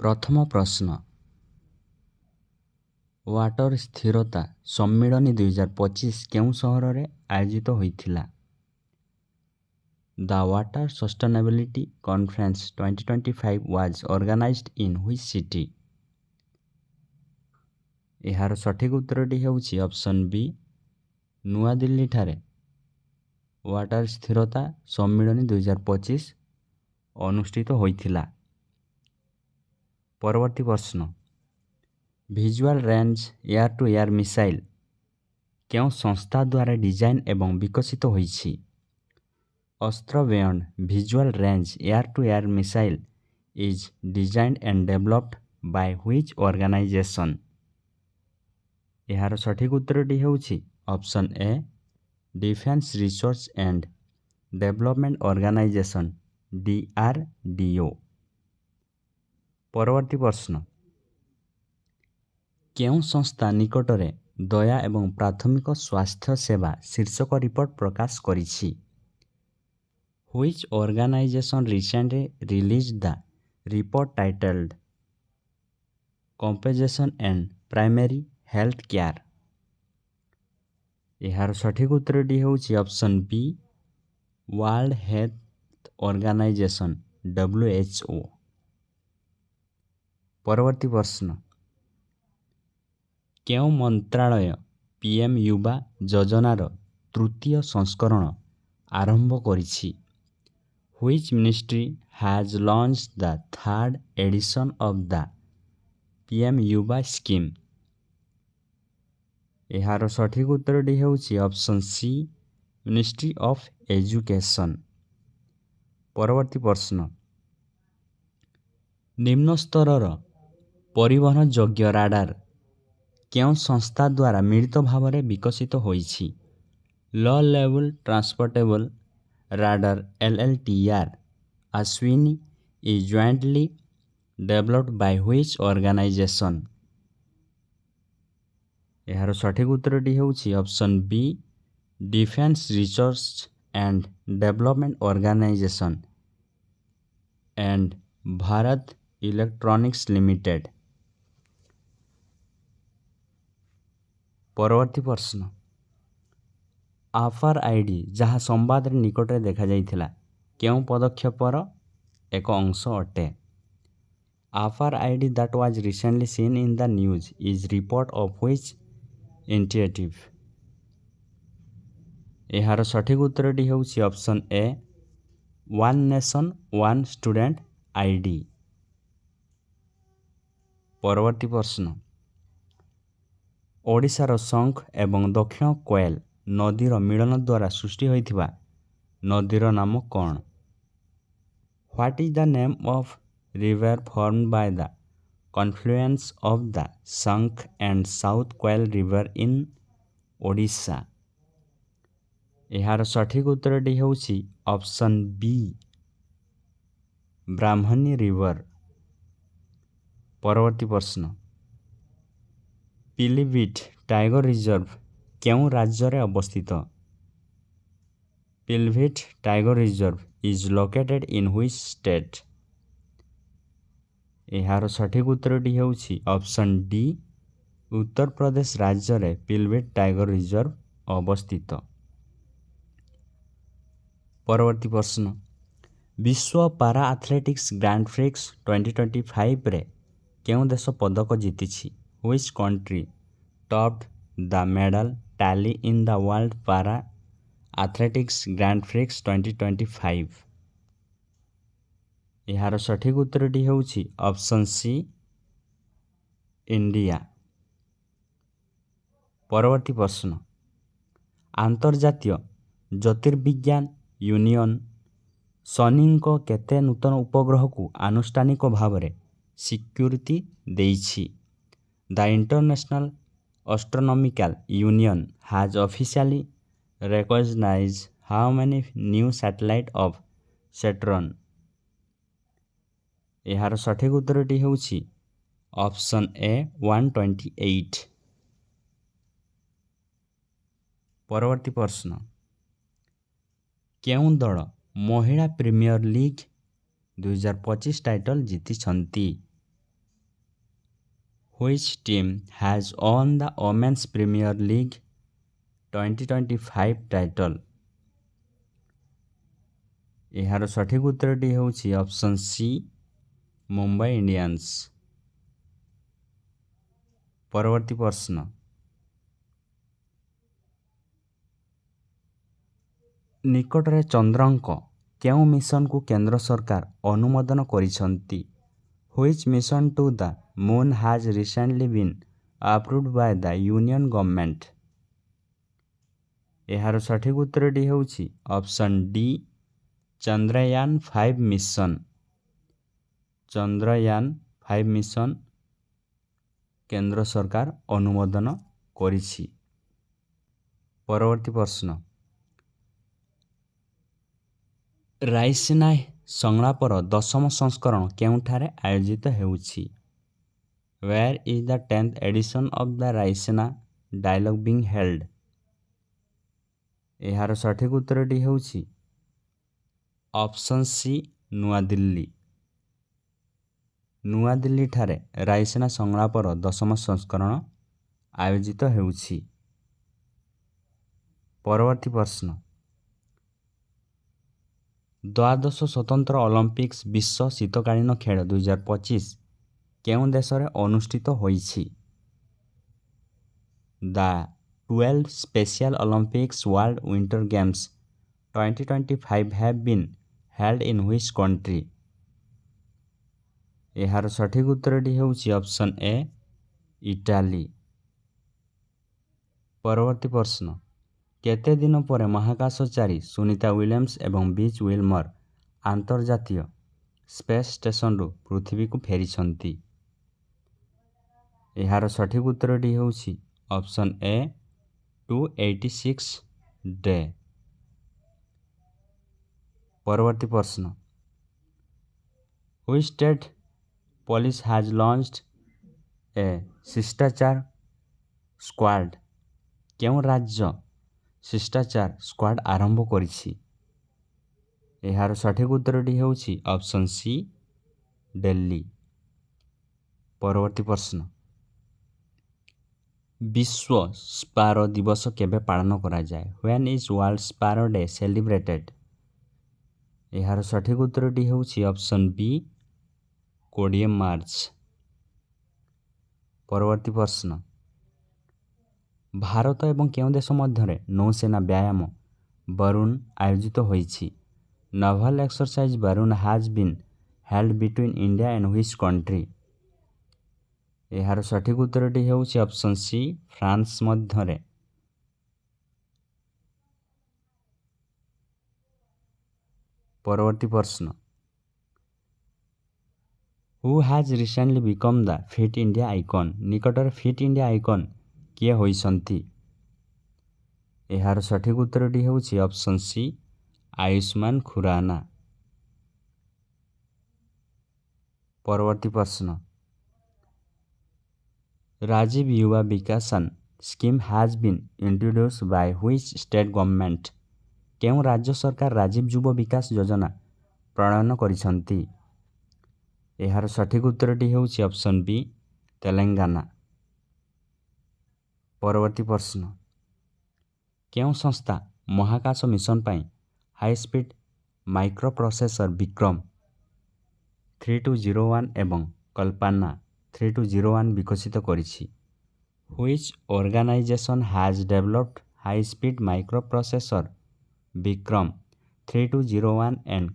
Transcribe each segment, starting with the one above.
ପ୍ରଥମ ପ୍ରଶ୍ନ, ୱାଟର ସ୍ଥିରତା ସମ୍ମିଳନୀ 2025 କେଉଁ ସହରରେ ଆୟୋଜିତ ହୋଇଥିଲା? The Water Sustainability Conference 2025 was organized in which city? ଏହାର ସଠିକ ଉତ୍ତରଟି ହେଉଛି ଅପସନ୍ ବି, ନୂଆଦିଲ୍ଲୀଠାରେ ୱାଟର ସ୍ଥିରତା ସମ୍ମିଳନୀ 2025 ଅନୁଷ୍ଠିତ ହୋଇଥିଲା। ପରବର୍ତ୍ତୀ ପ୍ରଶ୍ନ, visual range air to air missile କେଉଁ ସଂସ୍ଥା ଦ୍ୱାରା ଡିଜାଇନ୍ ଏବଂ ବିକଶିତ ହୋଇଛି? Astra beyond visual range air to air missile is designed and developed by which organisation? ଏହାର ସଠିକ ଉତ୍ତରଟି ହେଉଛି option A, defence research and development organisation DRDO। ପରବର୍ତ୍ତୀ ପ୍ରଶ୍ନ, କେଉଁ ସଂସ୍ଥା ନିକଟରେ ଦୟା ଏବଂ ପ୍ରାଥମିକ ସ୍ୱାସ୍ଥ୍ୟ ସେବା ଶୀର୍ଷକ ରିପୋର୍ଟ ପ୍ରକାଶ କରିଛି? Which organization recently released the report titled Compensation and Primary Health Care? ଏହାର ସଠିକ ଉତ୍ତରଟି ହେଉଛି option B, world health organisation WHO। ପରବର୍ତ୍ତୀ ପ୍ରଶ୍ନ, କେଉଁ ମନ୍ତ୍ରାଳୟ PM ୟୁବା ଯୋଜନାର ତୃତୀୟ ସଂସ୍କରଣ ଆରମ୍ଭ କରିଛି? Which ministry has launched the third edition of the PM Yuva scheme? ଏହାର ସଠିକ ଉତ୍ତରଟି ହେଉଛି option C, ministry of education. ପରବର୍ତ୍ତୀ ପ୍ରଶ୍ନ, ନିମ୍ନ ସ୍ତରର ପରିବହନ ଯୋଗ୍ୟ ରାଡାର କେଉଁ ସଂସ୍ଥା ଦ୍ୱାରା ମିଳିତ ଭାବରେ ବିକଶିତ ହୋଇଛି? Low level transportable radar LLTR Ashwini is jointly developed by which organization? ଏହାର ସଠିକ ଉତ୍ତରଟି ହେଉଛି option B, defence research and development organisation and Bharat electronics limited. ପରବର୍ତ୍ତୀ ପ୍ରଶ୍ନ, RFID ଯାହା ସମ୍ବାଦରେ ନିକଟରେ ଦେଖାଯାଇଥିଲା କେଉଁ ପଦକ୍ଷେପର ଏକ ଅଂଶ ଅଟେ? RFID that was recently seen in the news is report of which initiative? ଏହାର ସଠିକ ଉତ୍ତରଟି ହେଉଛି ଅପସନ୍ ଏ, one nation one student ID। ପରବର୍ତ୍ତୀ ପ୍ରଶ୍ନ, ଓଡ଼ିଶାର ଶଙ୍ଖ ଏବଂ ଦକ୍ଷିଣ କୋଏଲ ନଦୀର ମିଳନ ଦ୍ୱାରା ସୃଷ୍ଟି ହୋଇଥିବା ନଦୀର ନାମ କ'ଣ? What is the name of river formed by the confluence of the Shank and South Coel river in Odisha? ଏହାର ସଠିକ ଉତ୍ତରଟି ହେଉଛି ଅପସନ୍ ବି, ବ୍ରାହ୍ମଣୀ ରିଭର। ପରବର୍ତ୍ତୀ ପ୍ରଶ୍ନ, ପିଲିଭିଟ୍ ଟାଇଗର ରିଜର୍ଭ କେଉଁ ରାଜ୍ୟରେ ଅବସ୍ଥିତ? Pilibhit tiger reserve is located in which state? ଏହାର ସଠିକ ଉତ୍ତରଟି ହେଉଛି ଅପସନ୍ ଡି, ଉତ୍ତରପ୍ରଦେଶ ରାଜ୍ୟରେ ପିଲିଭିଟ୍ ଟାଇଗର ରିଜର୍ଭ ଅବସ୍ଥିତ। ପରବର୍ତ୍ତୀ ପ୍ରଶ୍ନ, ବିଶ୍ୱ ପାରା ଆଥଲେଟିକ୍ସ ଗ୍ରାଣ୍ଡ ପ୍ରିକ୍ସ 2025ରେ କେଉଁ ଦେଶ ପଦକ ଜିତିଛି? Which country topped the medal tally in the World Para Athletics Grand Prix 2025? ଏହାର ସଠିକ ଉତ୍ତରଟି ହେଉଛି ଅପସନ୍ ସି, ଇଣ୍ଡିଆ। ପରବର୍ତ୍ତୀ ପ୍ରଶ୍ନ, ଆନ୍ତର୍ଜାତୀୟ ଜ୍ୟୋତିର୍ବିଜ୍ଞାନ ୟୁନିୟନ ଶନିଙ୍କ କେତେ ନୂତନ ଉପଗ୍ରହକୁ ଆନୁଷ୍ଠାନିକ ଭାବରେ ସ୍ୱୀକୃତି ଦେଇଛି? The International Astronomical Union has officially recognized how many new satellites of Saturn? ଏହାର ସଠିକ ଉତ୍ତରଟି ହେଉଛି ଅପସନ୍ ଏ, 128। ପରବର୍ତ୍ତୀ ପ୍ରଶ୍ନ, କେଉଁ ଦଳ ମହିଳା ପ୍ରିମିୟର ଲିଗ୍ 2025 ଟାଇଟଲ ଜିତିଛନ୍ତି? Which team has won the Women's Premier League 2025 title? ଏହାର ସଠିକ ଉତ୍ତରଟି ହେଉଛି ଅପସନ୍ ସି ମୁମ୍ବାଇ ଇଣ୍ଡିଆନ୍ସ। ପରବର୍ତ୍ତୀ ପ୍ରଶ୍ନ, ନିକଟରେ ଚନ୍ଦ୍ରଙ୍କ କେଉଁ ମିଶନକୁ କେନ୍ଦ୍ର ସରକାର ଅନୁମୋଦନ କରିଛନ୍ତି? Which mission to the moon has recently been approved by the Union Government? ଏହାର ସଠିକ ଉତ୍ତରଟି ହେଉଛି option D Chandrayaan 5 mission. Chandrayaan 5 mission କେନ୍ଦ୍ର ସରକାର ଅନୁମୋଦନ କରିଛି। ପରବର୍ତ୍ତୀ ପ୍ରଶ୍ନ, ରାଇସିନା ସଂଳାପର 10ମ ସଂସ୍କରଣ କେଉଁଠାରେ ଆୟୋଜିତ ହେଉଛି? Where is the 10th edition of the Raisina dialogue being held? ଏହାର ସଠିକ ଉତ୍ତରଟି ହେଉଛି ଅପସନ୍ ସି ନୂଆଦିଲ୍ଲୀ। ନୂଆଦିଲ୍ଲୀଠାରେ ରାଇସିନା ସଂଳାପର 10ମ ସଂସ୍କରଣ ଆୟୋଜିତ ହେଉଛି। ପରବର୍ତ୍ତୀ ପ୍ରଶ୍ନ, ଦ୍ୱାଦଶ ସ୍ୱତନ୍ତ୍ର ଅଲିମ୍ପିକ୍ସ ବିଶ୍ୱ ଶୀତକାଳୀନ ଖେଳ 2025 କେଉଁ ଦେଶରେ ଅନୁଷ୍ଠିତ ହୋଇଛି? The 12 Special Olympics World Winter Games 2025 have been held in which country? ଏହାର ସଠିକ ଉତ୍ତରଟି ହେଉଛି ଅପସନ୍ ଏ ଇଟାଲୀ। ପରବର୍ତ୍ତୀ ପ୍ରଶ୍ନ, କେତେ ଦିନ ପରେ ମହାକାଶଚାରୀ ସୁନିତା ୱିଲିୟମ୍ସ ଏବଂ ବିଜ୍ ୱିଲମର ଆନ୍ତର୍ଜାତୀୟ ସ୍ପେସ୍ ଷ୍ଟେସନରୁ ପୃଥିବୀକୁ ଫେରିଛନ୍ତି? ଏହାର ସଠିକ ଉତ୍ତରଟି ହେଉଛି ଅପସନ୍ ଏ 286 ଡେ। ପରବର୍ତ୍ତୀ ପ୍ରଶ୍ନ, Which state police has launched a Shishtachar squad? କେଉଁ ରାଜ୍ୟ ଶିଷ୍ଟାଚାର ସ୍କ୍ୱାଡ୍ ଆରମ୍ଭ କରିଛି? ଏହାର ସଠିକ ଉତ୍ତରଟି ହେଉଛି ଅପସନ୍ ସି ଦିଲ୍ଲୀ। ପରବର୍ତ୍ତୀ ପ୍ରଶ୍ନ, ବିଶ୍ୱ ସ୍ପାରୋ ଦିବସ କେବେ ପାଳନ କରାଯାଏ? When is World Sparrow Day celebrated? ଏହାର ସଠିକ ଉତ୍ତରଟି ହେଉଛି ଅପସନ୍ ବି 20 ମାର୍ଚ୍ଚ। ପରବର୍ତ୍ତୀ ପ୍ରଶ୍ନ, ଭାରତ ଏବଂ କେଉଁ ଦେଶ ମଧ୍ୟରେ ନୌସେନା ବ୍ୟାୟାମ ବରୁଣ ଆୟୋଜିତ ହୋଇଛି? Naval exercise Varun has been held between India and which country? ଏହାର ସଠିକ ଉତ୍ତରଟି ହେଉଛି ଅପସନ୍ ସି ଫ୍ରାନ୍ସ ମଧ୍ୟରେ। ପରବର୍ତ୍ତୀ ପ୍ରଶ୍ନ, Who has recently become the Fit India icon? ନିକଟରେ ଫିଟ୍ ଇଣ୍ଡିଆ ଆଇକନ୍ କିଏ ହୋଇଛନ୍ତି? ଏହାର ସଠିକ ଉତ୍ତରଟି ହେଉଛି ଅପସନ୍ ସି ଆୟୁଷ୍ମାନ ଖୁରାନା। ପରବର୍ତ୍ତୀ ପ୍ରଶ୍ନ, Rajiv Yuva Vikasan scheme has been introduced by which state government? କେଉଁ ରାଜ୍ୟ ସରକାର ରାଜୀବ ଯୁବ ବିକାଶ ଯୋଜନା ପ୍ରଣୟନ କରିଛନ୍ତି? ଏହାର ସଠିକ ଉତ୍ତରଟି ହେଉଛି ଅପସନ୍ ବି ତେଲେଙ୍ଗାନା। ପରବର୍ତ୍ତୀ ପ୍ରଶ୍ନ, କେଉଁ ସଂସ୍ଥା ମହାକାଶ ମିଶନ ପାଇଁ ହାଇସ୍ପିଡ୍ ମାଇକ୍ରୋପ୍ରୋସେସର ବିକ୍ରମ 3201 ଏବଂ କଳ୍ପନା 3201 ବିକଶିତ କରିଛି? Which organization has developed high-speed microprocessor Vikram 3201 and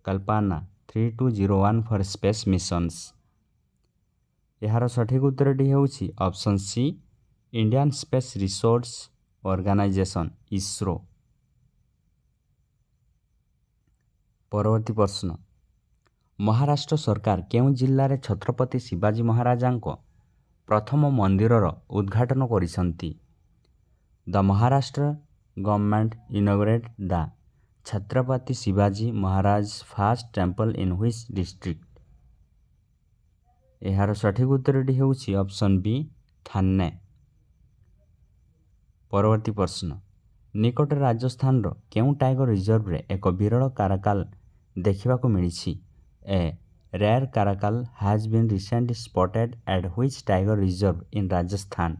Kalpana 3201 for space missions? ଏହାର ସଠିକ ଉତ୍ତରଟି ହେଉଛି option C Indian space resource organisation ISRO. ପରବର୍ତ୍ତୀ ପ୍ରଶ୍ନ, ମହାରାଷ୍ଟ୍ର ସରକାର କେଉଁ ଜିଲ୍ଲାରେ ଛତ୍ରପତି ଶିବାଜୀ ମହାରାଜାଙ୍କ ପ୍ରଥମ ମନ୍ଦିରର ଉଦ୍ଘାଟନ କରିଛନ୍ତି? The Maharashtra government inaugurated the Chhatrapati Shivaji Maharaj first temple in which district? ଏହାର ସଠିକ ଉତ୍ତରଟି ହେଉଛି ଅପସନ୍ ବି ଥାନେ। ପରବର୍ତ୍ତୀ ପ୍ରଶ୍ନ, ନିକଟରେ ରାଜସ୍ଥାନର କେଉଁ ଟାଇଗର ରିଜର୍ଭରେ ଏକ ବିରଳ କାରାକାଲ ଦେଖିବାକୁ ମିଳିଛି? ଏ rare caracal has been recently spotted at which tiger reserve in Rajasthan?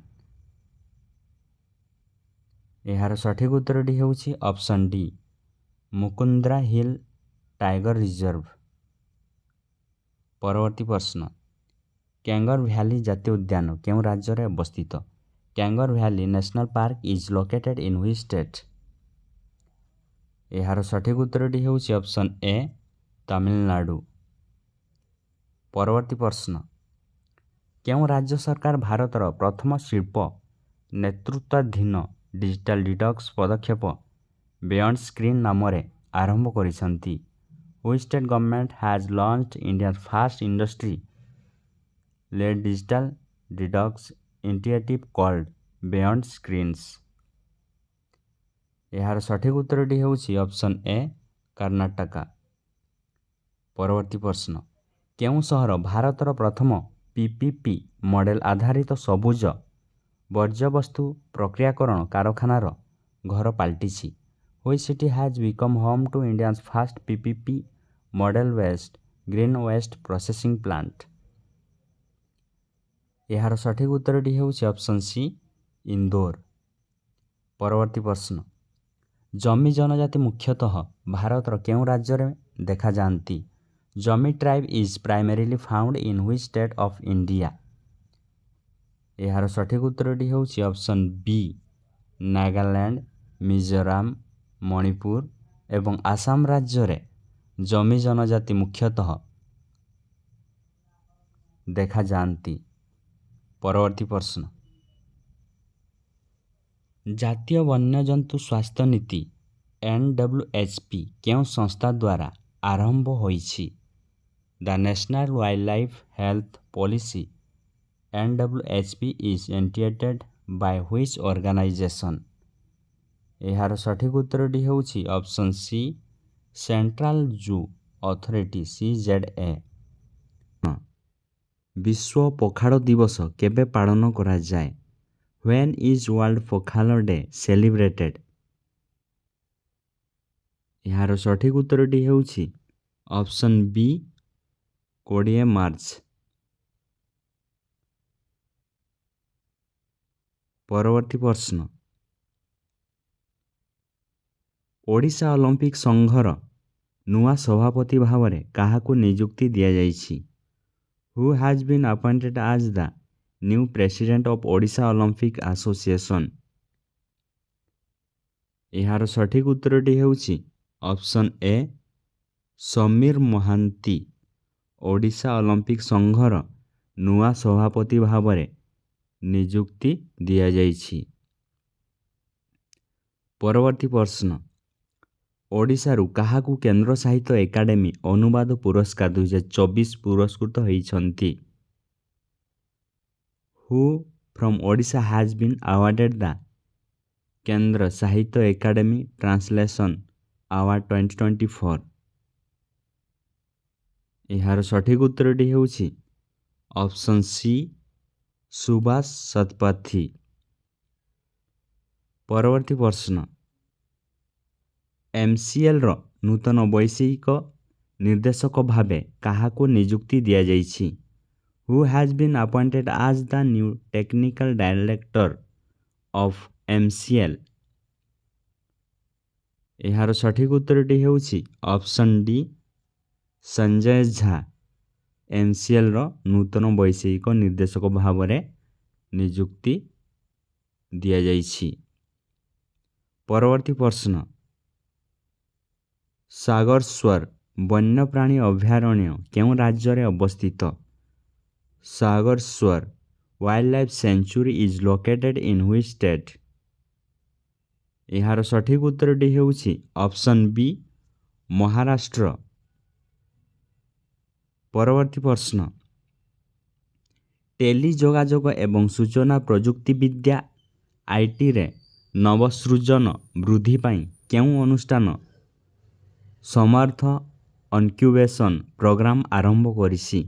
ଏହାର ସଠିକ ଉତ୍ତରଟି ହେଉଛି option D Mukundra hill tiger reserve. ପରବର୍ତ୍ତୀ ପ୍ରଶ୍ନ କ୍ୟାଙ୍ଗର ଭ୍ୟାଲି ଜାତୀୟ ଉଦ୍ୟାନ କେଉଁ ରାଜ୍ୟରେ ଅବସ୍ଥିତ? Kanger valley national park is located in which state? ଏହାର ସଠିକ ଉତ୍ତରଟି ହେଉଛି ଅପସନ୍ ଏ ତାମିଲନାଡୁ। ପରବର୍ତ୍ତୀ ପ୍ରଶ୍ନ କେଉଁ ରାଜ୍ୟ ସରକାର ଭାରତର ପ୍ରଥମ ଶିଳ୍ପ ନେତୃତ୍ୱାଧୀନ ଡିଜିଟାଲ ଡିଟକ୍ସ ପଦକ୍ଷେପ ବିୟଣ୍ଡ ସ୍କ୍ରିନ୍ ନାମରେ ଆରମ୍ଭ କରିଛନ୍ତି? Which state government has launched India's first industry-led digital detox initiative called Beyond Screens? ଏହାର ସଠିକ ଉତ୍ତରଟି ହେଉଛି ଅପସନ୍ ଏ କର୍ଣ୍ଣାଟକା। ପରବର୍ତ୍ତୀ ପ୍ରଶ୍ନ କେଉଁ ସହର ଭାରତର ପ୍ରଥମ ପିପିପି ମଡେଲ ଆଧାରିତ ସବୁଜ ବର୍ଜ୍ୟବସ୍ତୁ ପ୍ରକ୍ରିୟାକରଣ କାରଖାନାର ଘର ପାଲଟିଛି? Which city has become home to India's first PPP model based green waste processing plant? ଏହାର ସଠିକ ଉତ୍ତରଟି ହେଉଛି ଅପସନ୍ ସି ଇନ୍ଦୋର। ପରବର୍ତ୍ତୀ ପ୍ରଶ୍ନ ଜମି ଜନଜାତି ମୁଖ୍ୟତଃ ଭାରତର କେଉଁ ରାଜ୍ୟରେ ଦେଖାଯାଆନ୍ତି? ଜମି tribe is primarily ଫାଉଣ୍ଡ in which state of India? ଏହାର ସଠିକ ଉତ୍ତରଟି ହେଉଛି ଅପସନ୍ ବି ନାଗାଲାଣ୍ଡ ମିଜୋରାମ ମଣିପୁର ଏବଂ ଆସାମ ରାଜ୍ୟରେ ଜମି ଜନଜାତି ମୁଖ୍ୟତଃ ଦେଖାଯାଆନ୍ତି। ପରବର୍ତ୍ତୀ ପ୍ରଶ୍ନ ଜାତୀୟ ବନ୍ୟଜନ୍ତୁ ସ୍ୱାସ୍ଥ୍ୟ ନୀତି NWHP କେଉଁ ସଂସ୍ଥା ଦ୍ୱାରା ଆରମ୍ଭ ହୋଇଛି? The national wildlife health policy NWHP is initiated by which organisation? ଏହାର ସଠିକ ଉତ୍ତରଟି ହେଉଛି option C central zoo authority CZA। ବିଶ୍ୱ ପଖାଳ ଦିବସ କେବେ ପାଳନ କରାଯାଏ? When is World pakhala day celebrated? ଏହାର ସଠିକ ଉତ୍ତରଟି ହେଉଛି ଅପସନ୍ ବି 20 ମାର୍ଚ୍ଚ। ପରବର୍ତ୍ତୀ ପ୍ରଶ୍ନ ଓଡ଼ିଶା ଅଲିମ୍ପିକ ସଂଘର ନୂଆ ସଭାପତି ଭାବରେ କାହାକୁ ନିଯୁକ୍ତି ଦିଆଯାଇଛି? Who has been appointed as the new president of Odisha Olympic Association? ଏହାର ସଠିକ ଉତ୍ତରଟି ହେଉଛି option A Samir Mohanty Odisha Olympic ସଂଘର ନୂଆ ସଭାପତି ଭାବରେ ନିଯୁକ୍ତି ଦିଆଯାଇଛି। ପରବର୍ତ୍ତୀ ପ୍ରଶ୍ନ ଓଡ଼ିଶାରୁ କାହାକୁ କେନ୍ଦ୍ର ସାହିତ୍ୟ ଏକାଡେମୀ ଅନୁବାଦ ପୁରସ୍କାର 2024 ପୁରସ୍କୃତ ହୋଇଛନ୍ତି? Who from Odisha has been awarded the କେନ୍ଦ୍ର ସାହିତ୍ୟ ଏକାଡେମୀ ଟ୍ରାନ୍ସଲେସନ୍ ଆୱାର୍ଡ 2024? ଏହାର ସଠିକ ଉତ୍ତରଟି ହେଉଛି ଅପସନ୍ ସି ସୁବାସ ଶତପଥୀ। ପରବର୍ତ୍ତୀ ପ୍ରଶ୍ନ MCLର ନୂତନ ବୈଷୟିକ ନିର୍ଦ୍ଦେଶକ ଭାବେ କାହାକୁ ନିଯୁକ୍ତି ଦିଆଯାଇଛି? Who has been appointed as the new technical director of MCL? ଏହାର ସଠିକ ଉତ୍ତରଟି ହେଉଛି ଅପସନ୍ ଡି ସଞ୍ଜୟ ଝା MCLର ନୂତନ ବୈଷୟିକ ନିର୍ଦ୍ଦେଶକ ଭାବରେ ନିଯୁକ୍ତି ଦିଆଯାଇଛି। ପରବର୍ତ୍ତୀ ପ୍ରଶ୍ନ ସାଗରସ୍ୱର ବନ୍ୟପ୍ରାଣୀ ଅଭୟାରଣ୍ୟ କେଉଁ ରାଜ୍ୟରେ ଅବସ୍ଥିତ? Sagareshwar wildlife sanctuary is located in which state? ଏହାର ସଠିକ ଉତ୍ତରଟି ହେଉଛି ଅପସନ୍ ବି ମହାରାଷ୍ଟ୍ର। ପରବର୍ତ୍ତୀ ପ୍ରଶ୍ନ ଟେଲି ଯୋଗାଯୋଗ ଏବଂ ସୂଚନା ପ୍ରଯୁକ୍ତିବିଦ୍ୟା ITରେ ନବସୃଜନ ବୃଦ୍ଧି ପାଇଁ କେଉଁ ଅନୁଷ୍ଠାନ ସମର୍ଥ ଇନକ୍ୟୁବେସନ୍ ପ୍ରୋଗ୍ରାମ ଆରମ୍ଭ କରିଛି?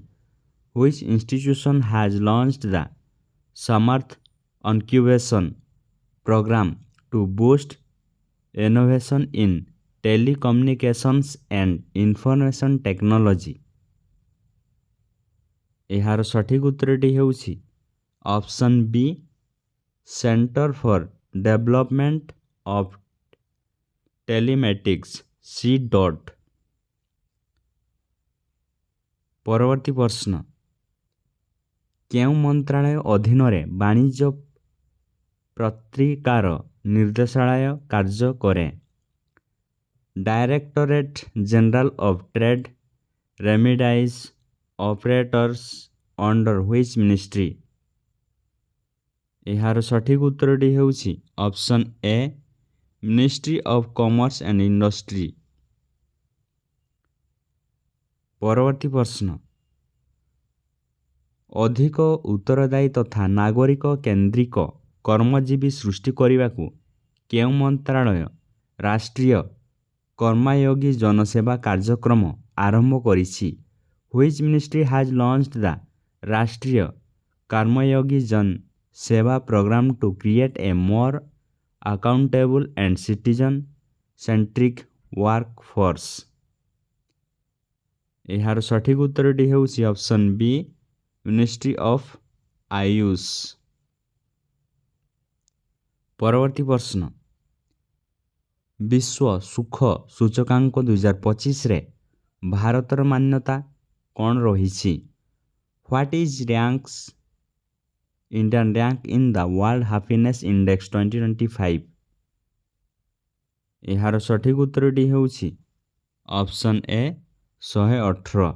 Which institution has launched the Samarth Incubation Program to boost innovation in telecommunications and information technology? ଏହାର ସଠିକ୍ ଉତ୍ତରଟି ହେଉଛି option B centre for development of telematics C dot. ପରବର୍ତ୍ତୀ ପ୍ରଶ୍ନ, କେଉଁ ମନ୍ତ୍ରାଳୟ ଅଧୀନରେ ବାଣିଜ୍ୟ ପତ୍ରିକାର ନିର୍ଦ୍ଦେଶାଳୟ କାର୍ଯ୍ୟ କରେ? Directorate general of trade remedies operates under which ministry? ଏହାର ସଠିକ୍ ଉତ୍ତରଟି ହେଉଛି option A ministry of commerce and industry. ପରବର୍ତ୍ତୀ ପ୍ରଶ୍ନ, ଅଧିକ ଉତ୍ତରଦାୟୀ ତଥା ନାଗରିକ କେନ୍ଦ୍ରିକ କର୍ମଜୀବୀ ସୃଷ୍ଟି କରିବାକୁ କେଉଁ ମନ୍ତ୍ରାଳୟ ରାଷ୍ଟ୍ରୀୟ କର୍ମୟୋଗୀ ଜନସେବା କାର୍ଯ୍ୟକ୍ରମ ଆରମ୍ଭ କରିଛି? Which ministry has launched the Rashtriya Karmayogi Jan Seva programme to create a more accountable and citizen centric workforce? ଏହାର ସଠିକ୍ ଉତ୍ତରଟି ହେଉଛି option B ministry of Ayush. ପରବର୍ତ୍ତୀ ପ୍ରଶ୍ନ, ବିଶ୍ୱ ସୁଖ ସୂଚକାଙ୍କ 2025ରେ ଭାରତର ମାନ୍ୟତା କ'ଣ ରହିଛି? What is ranks Indian rank in the world happiness index 2025? ଏହାର ସଠିକ୍ ଉତ୍ତରଟି ହେଉଛି option A 118।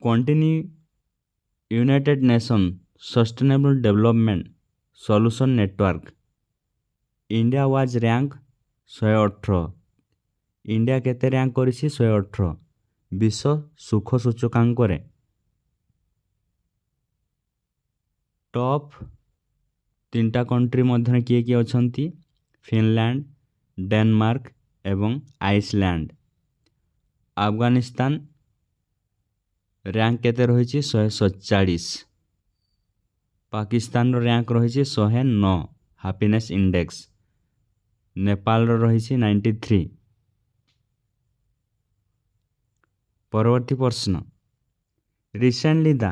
Continue united nation sustainable development solution network India was rank 118। India କେତେ ର୍ୟାଙ୍କ କରିଛି? 118 ବିଶ୍ୱ ସୁଖ ସୂଚକାଙ୍କରେ। ଟପ୍ 3ଟା କଣ୍ଟ୍ରି ମଧ୍ୟରେ କିଏ କିଏ ଅଛନ୍ତି? ଫିନଲ୍ୟାଣ୍ଡ, ଡେନମାର୍କ ଏବଂ ଆଇସଲ୍ୟାଣ୍ଡ। ଆଫଗାନିସ୍ତାନ ର୍ୟାଙ୍କ କେତେ ରହିଛି? 147। ପାକିସ୍ତାନର ର୍ୟାଙ୍କ ରହିଛି 109 ହାପିନେସ୍ ଇଣ୍ଡେକ୍ସ। ନେପାଳର ରହିଛି 93। ପରବର୍ତ୍ତୀ ପ୍ରଶ୍ନ, recently the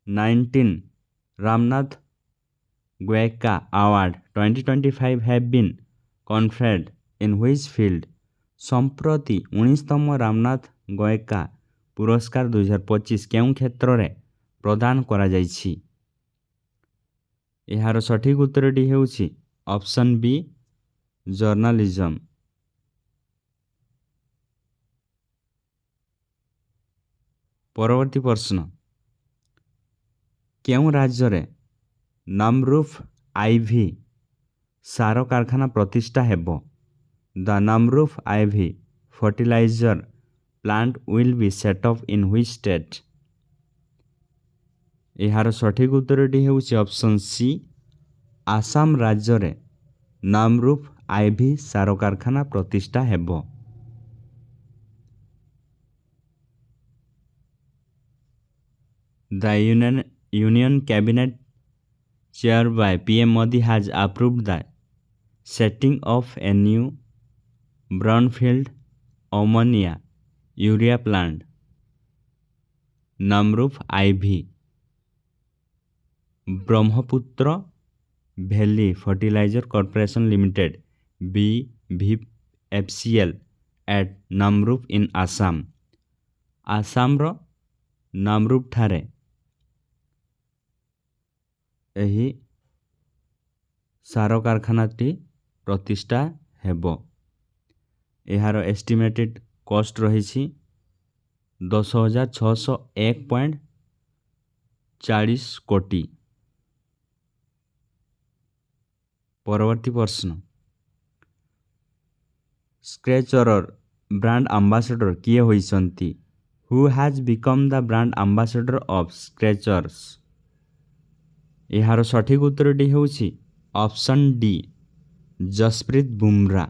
19 Ramnath Goenka award 2025 have been conferred in which field? ସମ୍ପ୍ରତି 19ତମ ରାମନାଥ ଗୋଏଙ୍କା ପୁରସ୍କାର 2025 କେଉଁ କ୍ଷେତ୍ରରେ ପ୍ରଦାନ କରାଯାଇଛି? ଏହାର ସଠିକ୍ ଉତ୍ତରଟି ହେଉଛି ଅପସନ୍ ବି ଜର୍ଣ୍ଣାଲିଜମ୍। ପରବର୍ତ୍ତୀ ପ୍ରଶ୍ନ, କେଉଁ ରାଜ୍ୟରେ ନମରୁଫ ଆଇଭି ସାର କାରଖାନା ପ୍ରତିଷ୍ଠା ହେବ? The Namrup IV fertiliser plant will be set up in which state? ଏହାର ସଠିକ୍ ଉତ୍ତରଟି ହେଉଛି ଅପସନ୍ ସି ଆସାମ ରାଜ୍ୟରେ ନମରୁଫ ଆଇଭି ସାର କାରଖାନା ପ୍ରତିଷ୍ଠା ହେବ। The union cabinet chair by PM Modi has approved the setting of a new brownfield ammonia urea plant. Namruf IV Brahmaputra valley fertiliser corporation limited BVFCL at Namrup in Assam. ଆସାମର ନାମରୁଫ ଠାରେ ଏହି ସାର କାରଖାନାଟି ପ୍ରତିଷ୍ଠା ହେବ। ଏହାର ଏଷ୍ଟିମେଟେଡ୍ କଷ୍ଟ ରହିଛି 10,601.40 କୋଟି। ପରବର୍ତ୍ତୀ ପ୍ରଶ୍ନ, ସ୍କ୍ରେଚରର ବ୍ରାଣ୍ଡ ଆମ୍ବାସଡ଼ର କିଏ ହୋଇଛନ୍ତି? Who has become the brand ambassador of Skechers? ଏହାର ସଠିକ୍ ଉତ୍ତରଟି ହେଉଛି option D Jasprit Bumrah.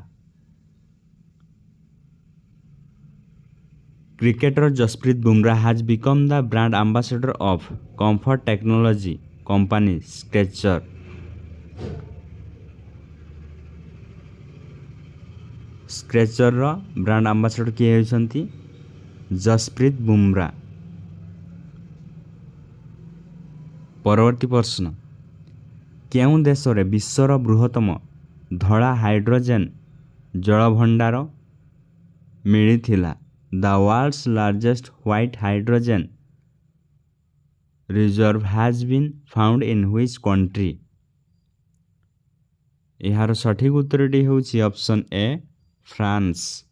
Cricketer Jasprit Bumrah has become the brand ambassador of comfort technology company Skechers. ସ୍କ୍ରେଚରର ବ୍ରାଣ୍ଡ ଆମ୍ବାସଡ଼ର କିଏ ହେଉଛନ୍ତି? जसप्रीत बुमरा। परवर्ती प्रश्न केउं देशरे विश्वर बृहत्तम धड़ा हाइड्रोजेन जलभंडार मिलिथिला? The world's largest white hydrogen reserve has been found in which country? यार सठिक उत्तरटी होउछि ऑप्शन ए फ्रांस।